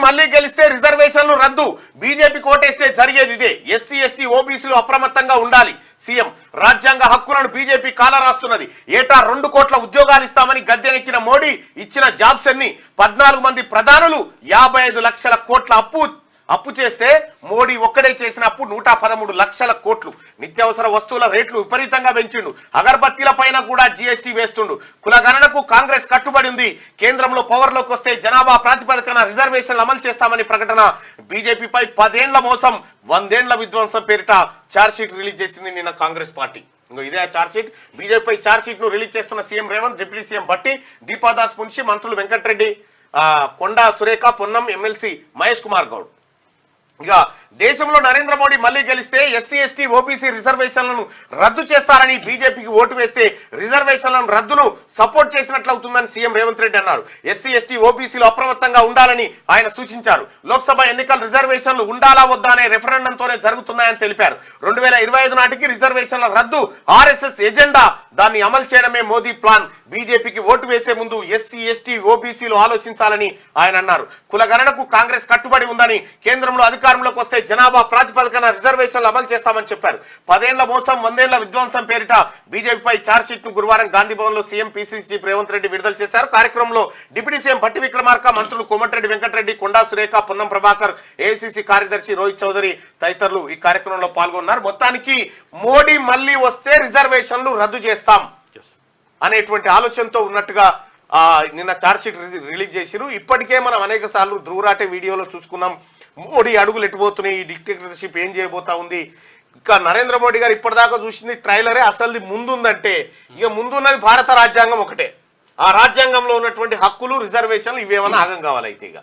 మళ్లీ గెలిస్తే రిజర్వేషన్లు రద్దు, బీజేపీ కోటేస్తే జరిగేది ఇదే. ఎస్సీ ఎస్టీ ఓబీసీలు అప్రమత్తంగా ఉండాలి. సీఎం రాజ్యాంగ హక్కులను బీజేపీ కాలరాస్తున్నది. ఏటా 2 కోట్ల ఉద్యోగాలు ఇస్తామని గద్దెనెక్కిన మోడీ ఇచ్చిన జాబ్స్ అన్ని 14 మంది ప్రధానులు 55 లక్షల కోట్ల అప్పు చేస్తే మోడీ ఒక్కడే చేసిన అప్పు 113 లక్షల కోట్లు. నిత్యావసర వస్తువుల రేట్లు విపరీతంగా పెంచిండు. అగరబత్తీల పైన కూడా జీఎస్టీ వేస్తుండు. కులగణనకు కాంగ్రెస్ కట్టుబడి ఉంది. కేంద్రంలో పవర్లోకి వస్తే జనాభా ప్రాతిపదికన రిజర్వేషన్లు అమలు చేస్తామని ప్రకటన. బీజేపీపై 10 ఏళ్ల మోసం 100 ఏళ్ల విధ్వంసం పేరిట ఛార్జ్ షీట్ రిలీజ్ చేసింది నిన్న కాంగ్రెస్ పార్టీ. ఇదే ఛార్జ్ షీట్. బీజేపీపై ఛార్జ్ షీట్ ను రిలీజ్ చేస్తున్న CM Revanth, deputy CM Bhatti, Deepa Das Munshi, మంత్రులు వెంకటరెడ్డి, కొండా సురేఖ, పొన్నం, ఎమ్మెల్సీ మహేష్ కుమార్ గౌడ్. ఇక దేశంలో నరేంద్ర మోడీ మళ్లీ గెలిస్తే ఎస్సీ ఎస్టీ ఓబీసీ రిజర్వేషన్లను రద్దు చేస్తారని, బీజేపీకి ఓటు వేస్తే రిజర్వేషన్లను రద్దును సపోర్ట్ చేసినట్లవుతుందని సీఎం రేవంత్ రెడ్డి అన్నారు. ఎస్సీ ఎస్టీ ఓబీసీలు అప్రమత్తంగా ఉండాలని ఆయన సూచించారు. లోక్సభ ఎన్నికల రిజర్వేషన్లు ఉండాలా వద్దా అనే రెఫరెండంతోనే జరుగుతున్నాయని తెలిపారు. 2025 నాటికి రిజర్వేషన్ల రద్దు ఆర్ఎస్ఎస్ ఎజెండా, దాన్ని అమలు చేయడమే మోదీ ప్లాన్. బీజేపీకి ఓటు వేసే ముందు ఎస్సీ ఎస్టీ ఓబీసీలు ఆలోచించాలని ఆయన అన్నారు. కులగణనకు కాంగ్రెస్ కట్టుబడి ఉందని, కేంద్రంలో అధికారంలోకి వస్తే జనాభా ప్రాతిపదికన రిజర్వేషన్లు అమలు చేస్తామని చెప్పారు. 10 ఏళ్ల మోసం 100 ఏళ్ల విధ్వంసం పేరిట బీజేపీపై ఛార్జ్ షీట్ ను గురువారం గాంధీ భవన్ లో CM PCC chief Revanth Reddy విడుదల చేశారు. కార్యక్రమంలో డిప్యూటీ సీఎం భట్టి విక్రమార్క, మంత్రులు కోమటిరెడ్డి వెంకటరెడ్డి, కొండా సురేఖ, పొన్నం ప్రభాకర్, ఏఐసీసీ కార్యదర్శి రోహిత్ చౌదరి తదితరులు ఈ కార్యక్రమంలో పాల్గొన్నారు. మొత్తానికి మోడీ మళ్లీ వస్తే రిజర్వేషన్లు రద్దు చేస్తాం అనేటువంటి ఆలోచనతో ఉన్నట్టుగా నిన్న ఛార్జ్ షీట్ రిలీజ్ చేసిరు. ఇప్పటికే మనం అనేక సార్లు ధ్రువరాటే వీడియోలో చూసుకున్నాం. మోడీ అడుగులు ఎట్టుపోతున్నాయి, ఈ డిక్టేటర్షిప్ ఏం చేయబోతా ఉంది. ఇంకా నరేంద్ర మోడీ గారు ఇప్పటిదాకా చూసింది ట్రైలరే. అసలు ముందుందంటే ఇక ముందున్నది భారత రాజ్యాంగం ఒకటే. ఆ రాజ్యాంగంలో ఉన్నటువంటి హక్కులు, రిజర్వేషన్లు ఇవేమన్నా ఆగం కావాలి అయితే ఇక